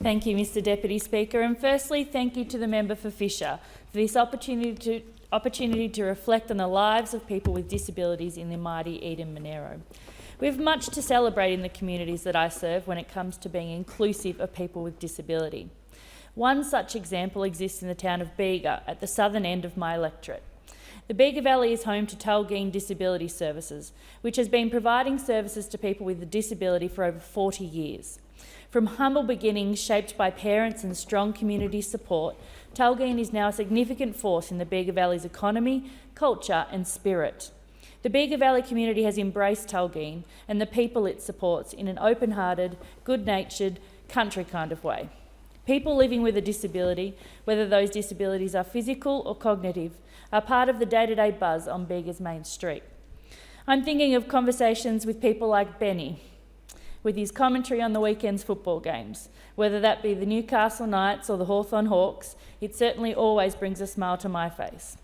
Thank you, Mr Deputy Speaker. And firstly, thank you to the member for Fisher for this opportunity to reflect on the lives of people with disabilities in the mighty Eden-Monaro. We have much to celebrate in the communities that I serve when it comes to being inclusive of people with disability. One such example exists in the town of Bega, at the southern end of my electorate. The Bega Valley is home to Tulgeen Disability Services, which has been providing services to people with a disability for over 40 years. From humble beginnings shaped by parents and strong community support, Tulgeen is now a significant force in the Bega Valley's economy, culture and spirit. The Bega Valley community has embraced Tulgeen and the people it supports in an open-hearted, good-natured, country kind of way. People living with a disability, whether those disabilities are physical or cognitive, are part of the day-to-day buzz on Bega's main street. I'm thinking of conversations with people like Benny, with his commentary on the weekend's football games. Whether that be the Newcastle Knights or the Hawthorn Hawks, it certainly always brings a smile to my face.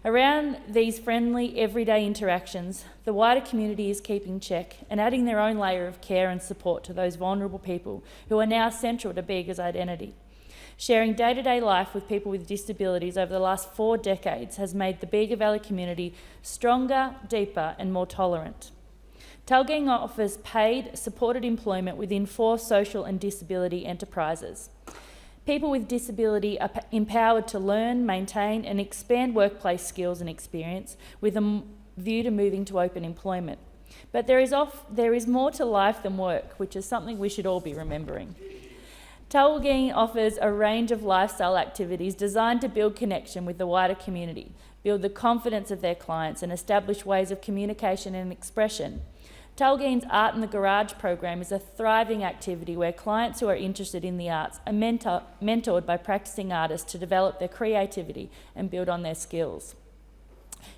Around these friendly, everyday interactions, the wider community is keeping check and adding their own layer of care and support to those vulnerable people who are now central to Bega's identity. Sharing day-to-day life with people with disabilities over the last 4 decades has made the Bega Valley community stronger, deeper and more tolerant. Tulgeen offers paid, supported employment within 4 social and disability enterprises. People with disability are empowered to learn, maintain and expand workplace skills and experience with a view to moving to open employment. But there is more to life than work, which is something we should all be remembering. Tulgeen offers a range of lifestyle activities designed to build connection with the wider community, build the confidence of their clients and establish ways of communication and expression. Tulgeen's Art in the Garage program is a thriving activity where clients who are interested in the arts are mentored by practicing artists to develop their creativity and build on their skills.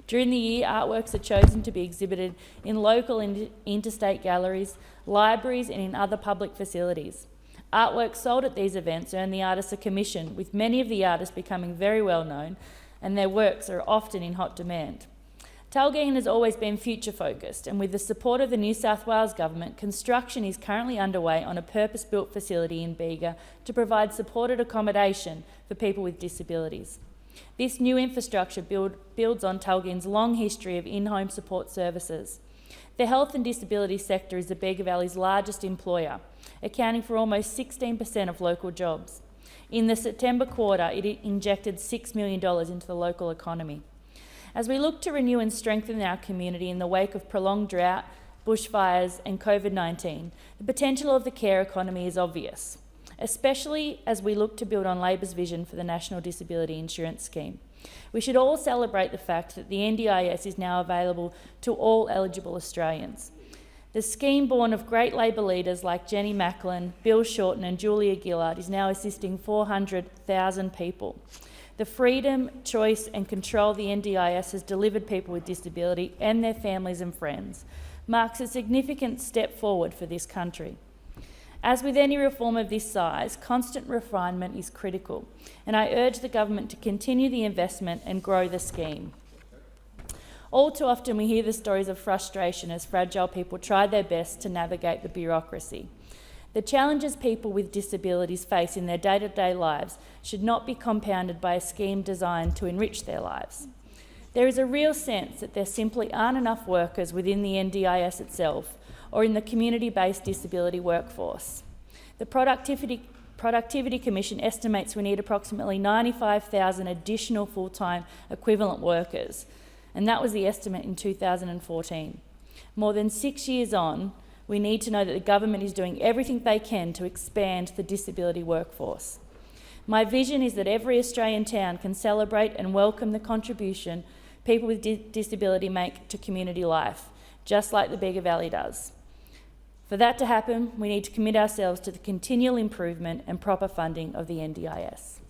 During the year, artworks are chosen to be exhibited in local and interstate galleries, libraries and in other public facilities. Artworks sold at these events earn the artists a commission, with many of the artists becoming very well known, and their works are often in hot demand. Tulgeen has always been future-focused, and with the support of the New South Wales Government, construction is currently underway on a purpose-built facility in Bega to provide supported accommodation for people with disabilities. This new infrastructure builds on Tulgeen's long history of in-home support services. The health and disability sector is the Bega Valley's largest employer, accounting for almost 16% of local jobs. In the September quarter, it injected $6 million into the local economy. As we look to renew and strengthen our community in the wake of prolonged drought, bushfires and COVID-19, the potential of the care economy is obvious, especially as we look to build on Labor's vision for the National Disability Insurance Scheme. We should all celebrate the fact that the NDIS is now available to all eligible Australians. The scheme, born of great Labor leaders like Jenny Macklin, Bill Shorten and Julia Gillard, is now assisting 400,000 people. The freedom, choice and control the NDIS has delivered people with disability and their families and friends marks a significant step forward for this country. As with any reform of this size, constant refinement is critical, and I urge the government to continue the investment and grow the scheme. All too often we hear the stories of frustration as fragile people try their best to navigate the bureaucracy. The challenges people with disabilities face in their day-to-day lives should not be compounded by a scheme designed to enrich their lives. There is a real sense that there simply aren't enough workers within the NDIS itself or in the community-based disability workforce. The Productivity Commission estimates we need approximately 95,000 additional full-time equivalent workers, and that was the estimate in 2014. More than 6 years on, we need to know that the government is doing everything they can to expand the disability workforce. My vision is that every Australian town can celebrate and welcome the contribution people with disability make to community life, just like the Bega Valley does. For that to happen, we need to commit ourselves to the continual improvement and proper funding of the NDIS.